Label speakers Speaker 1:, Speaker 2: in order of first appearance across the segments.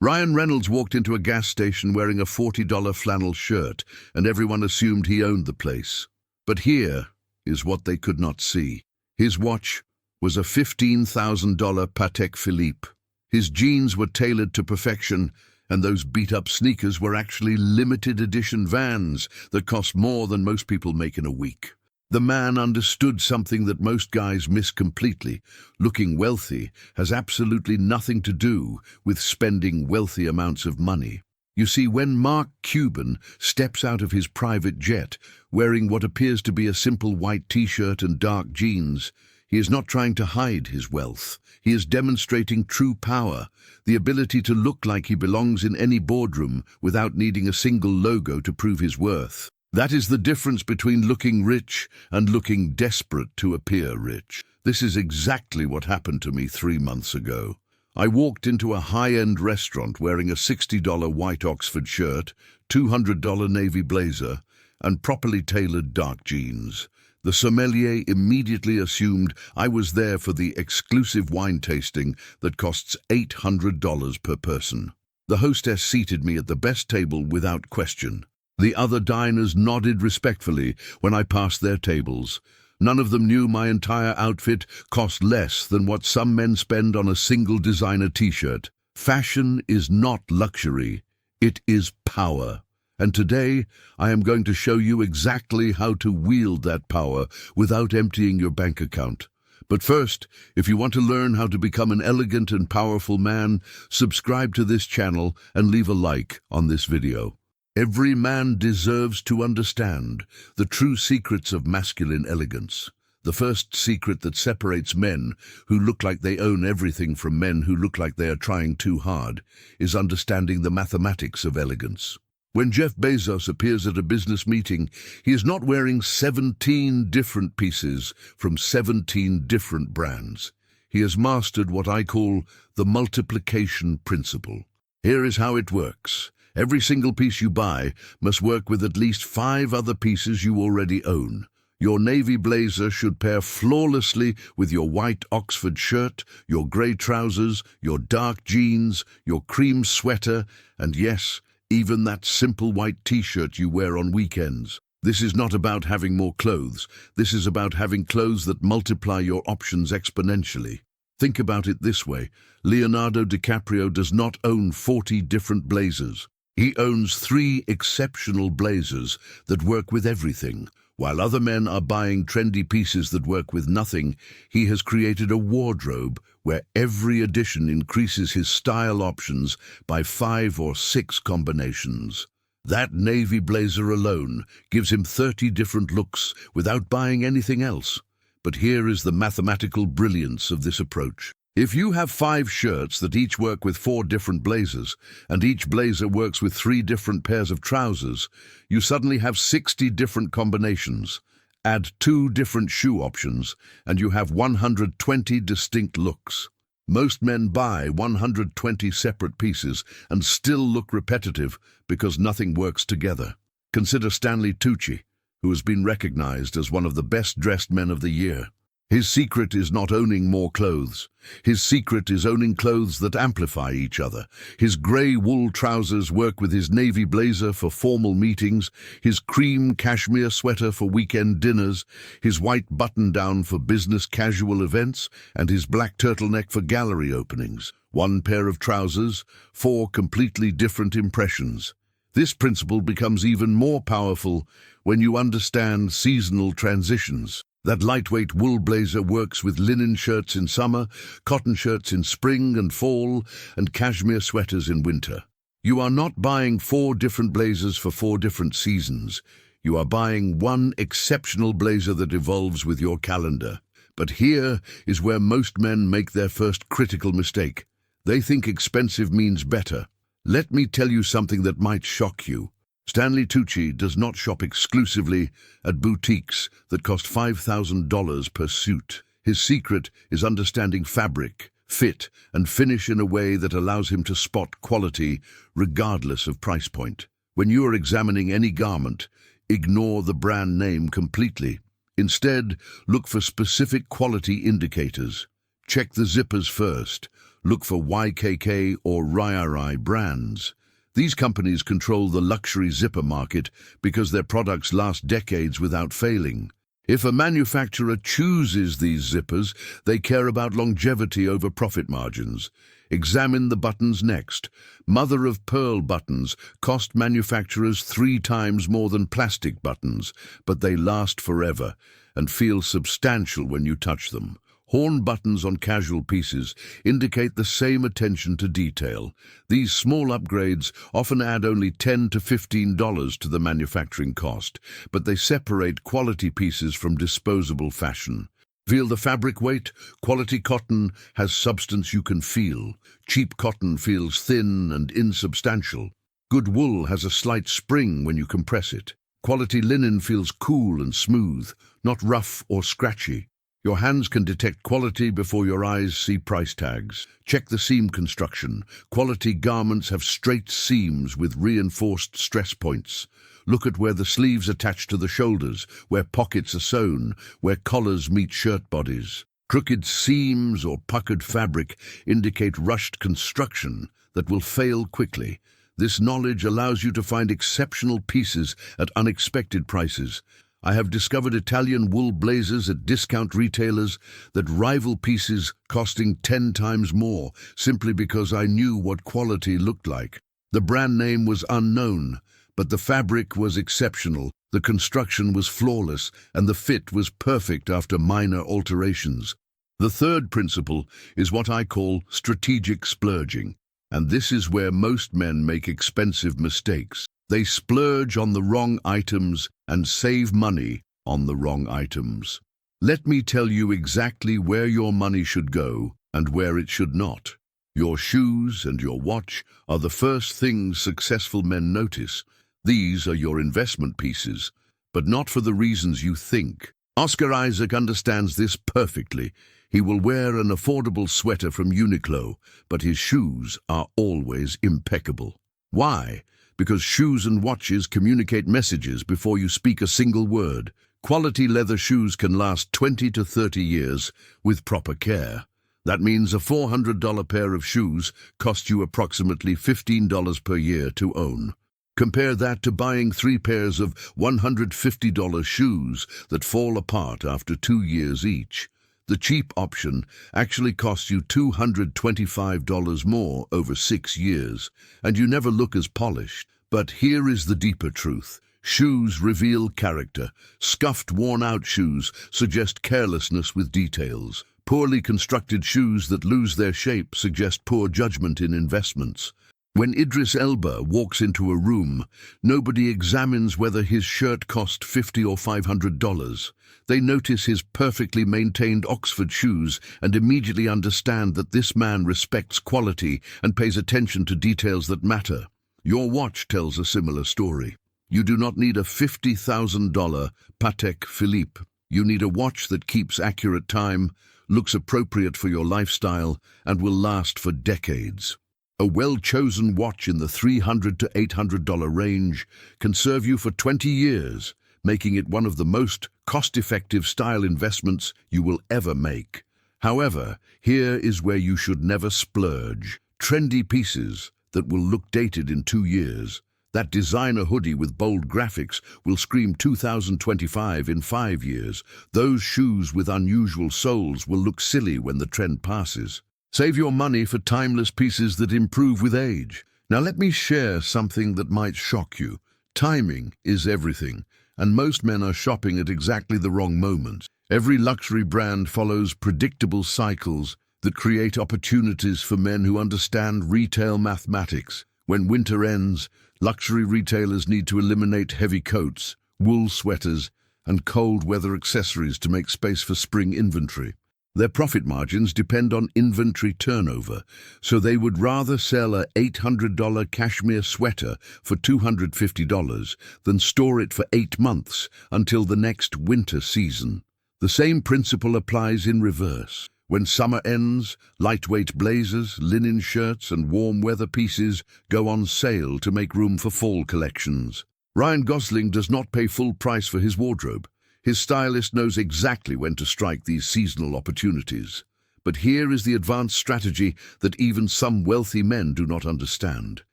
Speaker 1: Ryan Reynolds walked into a gas station wearing a $40 flannel shirt, and everyone assumed he owned the place. But here is what they could not see. His watch was a $15,000 Patek Philippe. His jeans were tailored to perfection, and those beat-up sneakers were actually limited edition Vans that cost more than most people make in a week. The man understood something that most guys miss completely. Looking wealthy has absolutely nothing to do with spending wealthy amounts of money. You see, when Mark Cuban steps out of his private jet wearing what appears to be a simple white t-shirt and dark jeans, he is not trying to hide his wealth. He is demonstrating true power, the ability to look like he belongs in any boardroom without needing a single logo to prove his worth. That is the difference between looking rich and looking desperate to appear rich. This is exactly what happened to me 3 months ago. I walked into a high-end restaurant wearing a $60 white Oxford shirt, $200 navy blazer, and properly tailored dark jeans. The sommelier immediately assumed I was there for the exclusive wine tasting that costs $800 per person. The hostess seated me at the best table without question. The other diners nodded respectfully when I passed their tables. None of them knew my entire outfit cost less than what some men spend on a single designer t-shirt. Fashion is not luxury, it is power. And today, I am going to show you exactly how to wield that power without emptying your bank account. But first, if you want to learn how to become an elegant and powerful man, subscribe to this channel and leave a like on this video. Every man deserves to understand the true secrets of masculine elegance. The first secret that separates men who look like they own everything from men who look like they are trying too hard is understanding the mathematics of elegance. When Jeff Bezos appears at a business meeting, he is not wearing 17 different pieces from 17 different brands. He has mastered what I call the multiplication principle. Here is how it works. Every single piece you buy must work with at least 5 other pieces you already own. Your navy blazer should pair flawlessly with your white Oxford shirt, your grey trousers, your dark jeans, your cream sweater, and yes, even that simple white t-shirt you wear on weekends. This is not about having more clothes. This is about having clothes that multiply your options exponentially. Think about it this way. Leonardo DiCaprio does not own 40 different blazers. He owns 3 exceptional blazers that work with everything. While other men are buying trendy pieces that work with nothing, he has created a wardrobe where every addition increases his style options by 5 or 6 combinations. That navy blazer alone gives him 30 different looks without buying anything else. But here is the mathematical brilliance of this approach. If you have 5 shirts that each work with 4 different blazers, and each blazer works with 3 different pairs of trousers, you suddenly have 60 different combinations. Add 2 different shoe options, and you have 120 distinct looks. Most men buy 120 separate pieces and still look repetitive because nothing works together. Consider Stanley Tucci, who has been recognized as one of the best-dressed men of the year. His secret is not owning more clothes. His secret is owning clothes that amplify each other. His grey wool trousers work with his navy blazer for formal meetings, his cream cashmere sweater for weekend dinners, his white button-down for business casual events, and his black turtleneck for gallery openings. 1 pair of trousers, 4 completely different impressions. This principle becomes even more powerful when you understand seasonal transitions. That lightweight wool blazer works with linen shirts in summer, cotton shirts in spring and fall, and cashmere sweaters in winter. You are not buying 4 different blazers for 4 different seasons. You are buying 1 exceptional blazer that evolves with your calendar. But here is where most men make their first critical mistake. They think expensive means better. Let me tell you something that might shock you. Stanley Tucci does not shop exclusively at boutiques that cost $5,000 per suit. His secret is understanding fabric, fit, and finish in a way that allows him to spot quality regardless of price point. When you are examining any garment, ignore the brand name completely. Instead, look for specific quality indicators. Check the zippers first. Look for YKK or RIRI brands. These companies control the luxury zipper market because their products last decades without failing. If a manufacturer chooses these zippers, they care about longevity over profit margins. Examine the buttons next. Mother-of-pearl buttons cost manufacturers 3 times more than plastic buttons, but they last forever and feel substantial when you touch them. Horn buttons on casual pieces indicate the same attention to detail. These small upgrades often add only $10 to $15 to the manufacturing cost, but they separate quality pieces from disposable fashion. Feel the fabric weight? Quality cotton has substance you can feel. Cheap cotton feels thin and insubstantial. Good wool has a slight spring when you compress it. Quality linen feels cool and smooth, not rough or scratchy. Your hands can detect quality before your eyes see price tags. Check the seam construction. Quality garments have straight seams with reinforced stress points. Look at where the sleeves attach to the shoulders, where pockets are sewn, where collars meet shirt bodies. Crooked seams or puckered fabric indicate rushed construction that will fail quickly. This knowledge allows you to find exceptional pieces at unexpected prices. I have discovered Italian wool blazers at discount retailers that rival pieces costing 10 times more simply because I knew what quality looked like. The brand name was unknown, but the fabric was exceptional, the construction was flawless, and the fit was perfect after minor alterations. The third principle is what I call strategic splurging, and this is where most men make expensive mistakes. They splurge on the wrong items and save money on the wrong items. Let me tell you exactly where your money should go and where it should not. Your shoes and your watch are the first things successful men notice. These are your investment pieces, but not for the reasons you think. Oscar Isaac understands this perfectly. He will wear an affordable sweater from Uniqlo, but his shoes are always impeccable. Why? Because shoes and watches communicate messages before you speak a single word. Quality leather shoes can last 20 to 30 years with proper care. That means a $400 pair of shoes costs you approximately $15 per year to own. Compare that to buying 3 pairs of $150 shoes that fall apart after 2 years each. The cheap option actually costs you $225 more over 6 years, and you never look as polished. But here is the deeper truth. Shoes reveal character. Scuffed, worn-out shoes suggest carelessness with details. Poorly constructed shoes that lose their shape suggest poor judgment in investments. When Idris Elba walks into a room, nobody examines whether his shirt cost $50 or $500. They notice his perfectly maintained Oxford shoes and immediately understand that this man respects quality and pays attention to details that matter. Your watch tells a similar story. You do not need a $50,000 Patek Philippe. You need a watch that keeps accurate time, looks appropriate for your lifestyle, and will last for decades. A well-chosen watch in the $300 to $800 range can serve you for 20 years, making it one of the most cost-effective style investments you will ever make. However, here is where you should never splurge. Trendy pieces that will look dated in 2 years. That designer hoodie with bold graphics will scream 2025 in 5 years. Those shoes with unusual soles will look silly when the trend passes. Save your money for timeless pieces that improve with age. Now let me share something that might shock you. Timing is everything, and most men are shopping at exactly the wrong moment. Every luxury brand follows predictable cycles that create opportunities for men who understand retail mathematics. When winter ends, luxury retailers need to eliminate heavy coats, wool sweaters, and cold weather accessories to make space for spring inventory. Their profit margins depend on inventory turnover, so they would rather sell a $800 cashmere sweater for $250 than store it for 8 months until the next winter season. The same principle applies in reverse. When summer ends, lightweight blazers, linen shirts, and warm weather pieces go on sale to make room for fall collections. Ryan Gosling does not pay full price for his wardrobe. His stylist knows exactly when to strike these seasonal opportunities. But here is the advanced strategy that even some wealthy men do not understand.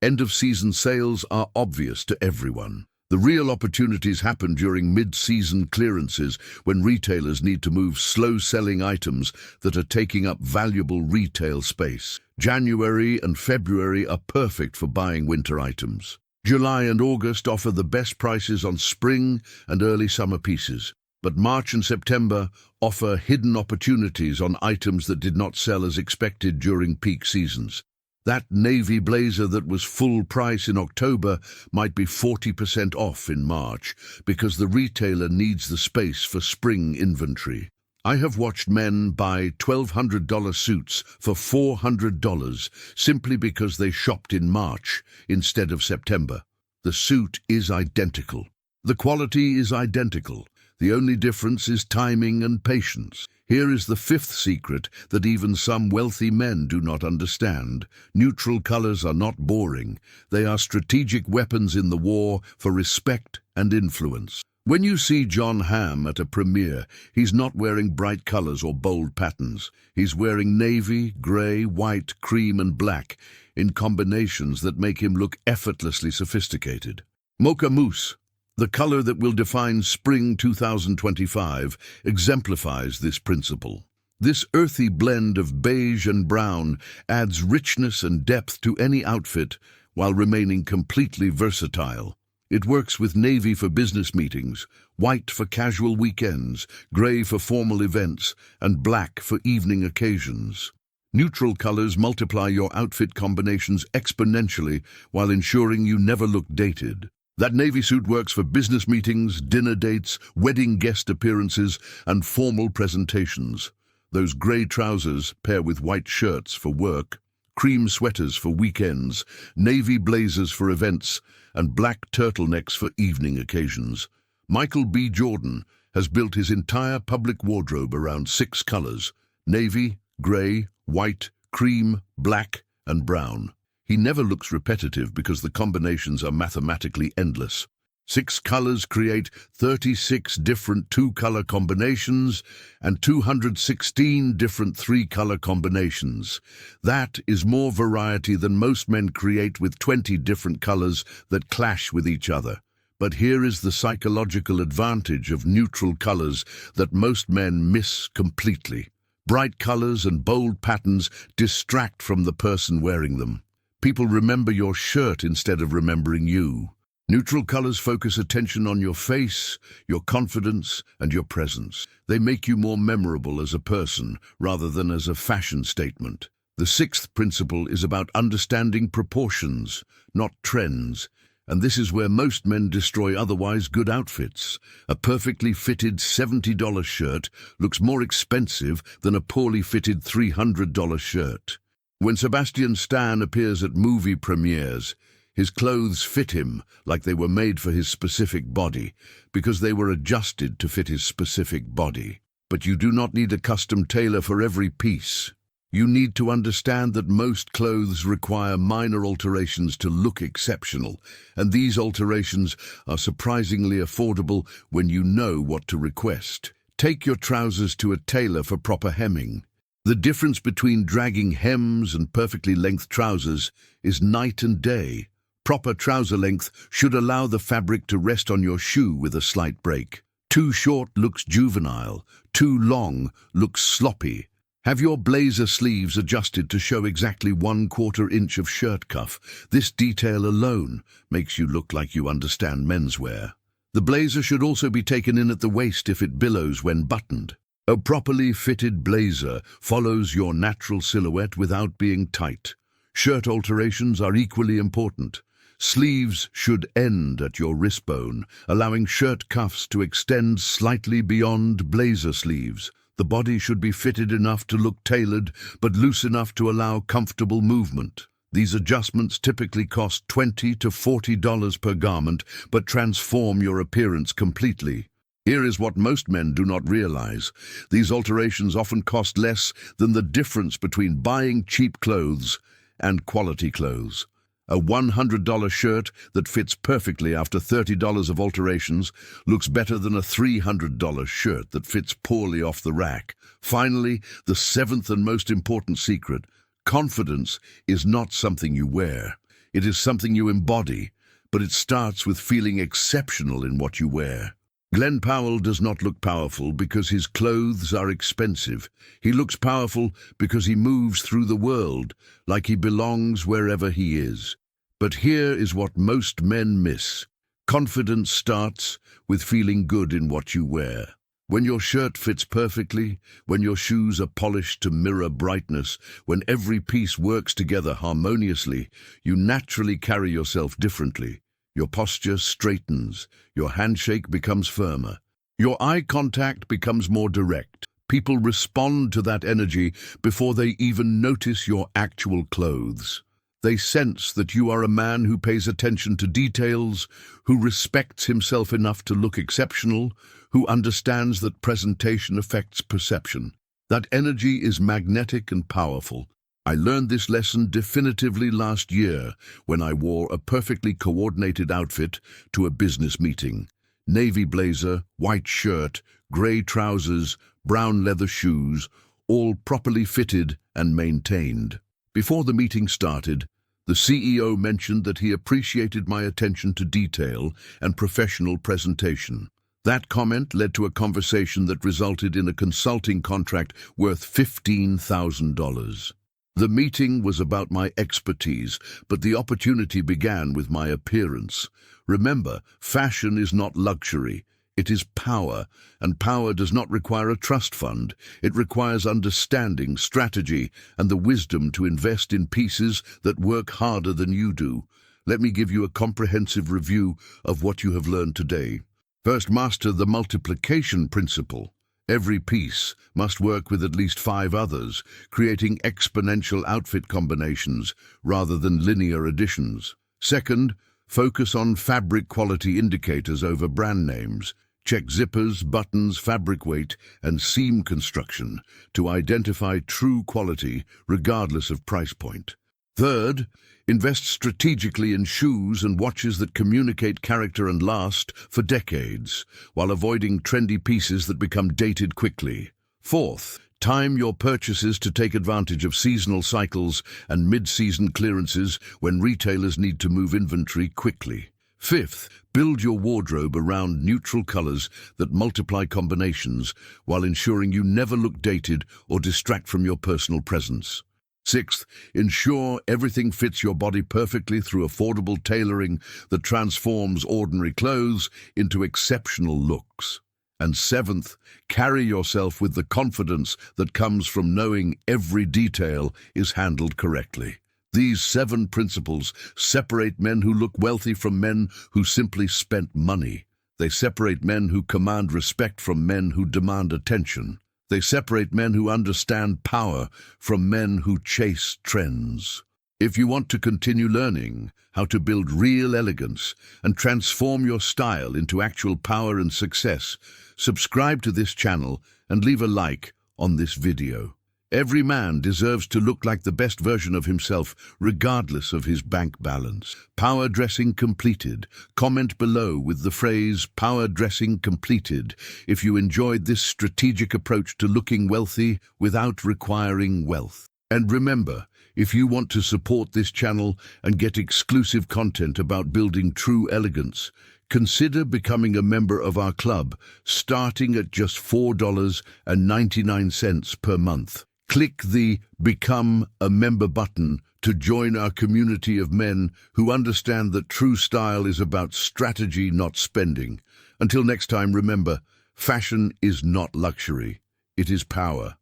Speaker 1: End-of-season sales are obvious to everyone. The real opportunities happen during mid-season clearances when retailers need to move slow-selling items that are taking up valuable retail space. January and February are perfect for buying winter items. July and August offer the best prices on spring and early summer pieces. But March and September offer hidden opportunities on items that did not sell as expected during peak seasons. That navy blazer that was full price in October might be 40% off in March because the retailer needs the space for spring inventory. I have watched men buy $1,200 suits for $400 simply because they shopped in March instead of September. The suit is identical. The quality is identical. The only difference is timing and patience. Here is the fifth secret that even some wealthy men do not understand. Neutral colors are not boring. They are strategic weapons in the war for respect and influence. When you see John Hamm at a premiere, he's not wearing bright colors or bold patterns. He's wearing navy, gray, white, cream, and black in combinations that make him look effortlessly sophisticated. Mocha Mousse, the color that will define spring 2025, exemplifies this principle. This earthy blend of beige and brown adds richness and depth to any outfit while remaining completely versatile. It works with navy for business meetings, white for casual weekends, gray for formal events, and black for evening occasions. Neutral colors multiply your outfit combinations exponentially while ensuring you never look dated. That navy suit works for business meetings, dinner dates, wedding guest appearances, and formal presentations. Those gray trousers pair with white shirts for work, cream sweaters for weekends, navy blazers for events, and black turtlenecks for evening occasions. Michael B. Jordan has built his entire public wardrobe around 6 colors: navy, gray, white, cream, black, and brown. He never looks repetitive because the combinations are mathematically endless. 6 colors create 36 different 2-color combinations and 216 different 3-color combinations. That is more variety than most men create with 20 different colors that clash with each other. But here is the psychological advantage of neutral colors that most men miss completely. Bright colors and bold patterns distract from the person wearing them. People remember your shirt instead of remembering you. Neutral colors focus attention on your face, your confidence, and your presence. They make you more memorable as a person rather than as a fashion statement. The 6th principle is about understanding proportions, not trends. And this is where most men destroy otherwise good outfits. A perfectly fitted $70 shirt looks more expensive than a poorly fitted $300 shirt. When Sebastian Stan appears at movie premieres, his clothes fit him like they were made for his specific body, because they were adjusted to fit his specific body. But you do not need a custom tailor for every piece. You need to understand that most clothes require minor alterations to look exceptional, and these alterations are surprisingly affordable when you know what to request. Take your trousers to a tailor for proper hemming. The difference between dragging hems and perfectly length trousers is night and day. Proper trouser length should allow the fabric to rest on your shoe with a slight break. Too short looks juvenile. Too long looks sloppy. Have your blazer sleeves adjusted to show exactly 1/4 inch of shirt cuff. This detail alone makes you look like you understand menswear. The blazer should also be taken in at the waist if it billows when buttoned. A properly fitted blazer follows your natural silhouette without being tight. Shirt alterations are equally important. Sleeves should end at your wrist bone, allowing shirt cuffs to extend slightly beyond blazer sleeves. The body should be fitted enough to look tailored, but loose enough to allow comfortable movement. These adjustments typically cost $20 to $40 per garment, but transform your appearance completely. Here is what most men do not realize. These alterations often cost less than the difference between buying cheap clothes and quality clothes. A $100 shirt that fits perfectly after $30 of alterations looks better than a $300 shirt that fits poorly off the rack. Finally, the seventh and most important secret: confidence is not something you wear. It is something you embody, but it starts with feeling exceptional in what you wear. Glenn Powell does not look powerful because his clothes are expensive. He looks powerful because he moves through the world like he belongs wherever he is. But here is what most men miss. Confidence starts with feeling good in what you wear. When your shirt fits perfectly, when your shoes are polished to mirror brightness, when every piece works together harmoniously, you naturally carry yourself differently. Your posture straightens, your handshake becomes firmer, your eye contact becomes more direct. People respond to that energy before they even notice your actual clothes. They sense that you are a man who pays attention to details, who respects himself enough to look exceptional, who understands that presentation affects perception. That energy is magnetic and powerful. I learned this lesson definitively last year when I wore a perfectly coordinated outfit to a business meeting. Navy blazer, white shirt, grey trousers, brown leather shoes, all properly fitted and maintained. Before the meeting started, the CEO mentioned that he appreciated my attention to detail and professional presentation. That comment led to a conversation that resulted in a consulting contract worth $15,000. The meeting was about my expertise, but the opportunity began with my appearance. Remember, fashion is not luxury. It is power, and power does not require a trust fund. It requires understanding, strategy, and the wisdom to invest in pieces that work harder than you do. Let me give you a comprehensive review of what you have learned today. First, master the multiplication principle. Every piece must work with at least 5 others, creating exponential outfit combinations rather than linear additions. Second, focus on fabric quality indicators over brand names. Check zippers, buttons, fabric weight, and seam construction to identify true quality regardless of price point. Third, invest strategically in shoes and watches that communicate character and last for decades, while avoiding trendy pieces that become dated quickly. Fourth, time your purchases to take advantage of seasonal cycles and mid-season clearances when retailers need to move inventory quickly. Fifth, build your wardrobe around neutral colors that multiply combinations while ensuring you never look dated or distract from your personal presence. Sixth, ensure everything fits your body perfectly through affordable tailoring that transforms ordinary clothes into exceptional looks. And seventh, carry yourself with the confidence that comes from knowing every detail is handled correctly. These 7 principles separate men who look wealthy from men who simply spent money. They separate men who command respect from men who demand attention. They separate men who understand power from men who chase trends. If you want to continue learning how to build real elegance and transform your style into actual power and success, subscribe to this channel and leave a like on this video. Every man deserves to look like the best version of himself, regardless of his bank balance. Power dressing completed. Comment below with the phrase "power dressing completed" if you enjoyed this strategic approach to looking wealthy without requiring wealth. And remember, if you want to support this channel and get exclusive content about building true elegance, consider becoming a member of our club, starting at just $4.99 per month. Click the Become a Member button to join our community of men who understand that true style is about strategy, not spending. Until next time, remember, fashion is not luxury. It is power.